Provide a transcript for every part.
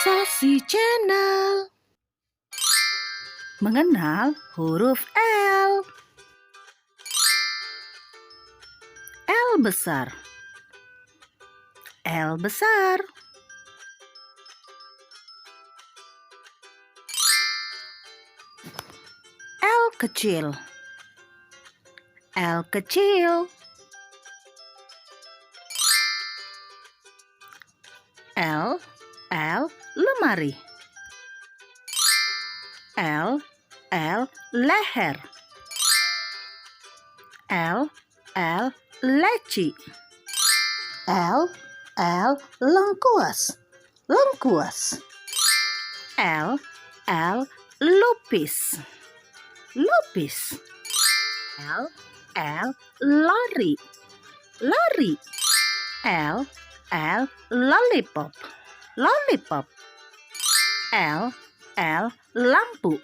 Sosi Channel mengenal huruf L. L besar. L besar. L kecil. L kecil. L lemari. L leher. L leci. L lengkuas. L lupis. L lari. L lollipop. L lampu.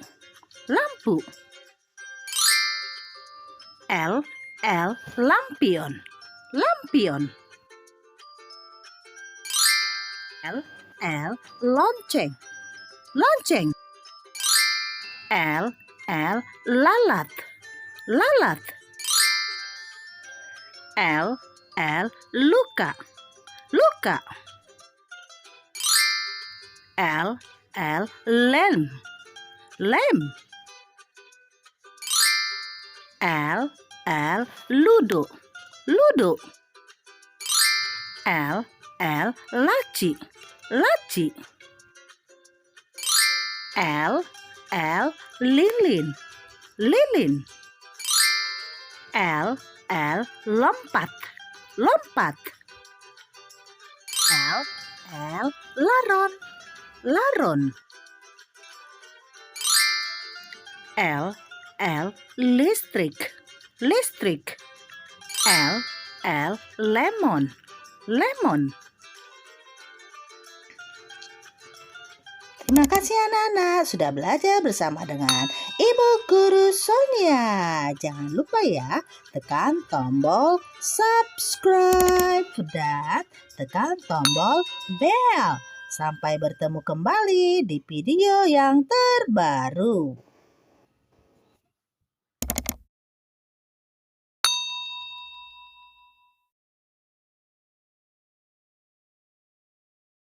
L lampion. L lonceng. L lalat. L luka. L lem. L ludo. L laci. L lilin. L lompat. L laron. L listrik. L lemon. Terima kasih anak-anak sudah belajar bersama dengan Ibu Guru Sonia. Jangan lupa ya, tekan tombol subscribe dan tekan tombol bell. Sampai bertemu kembali di video yang terbaru.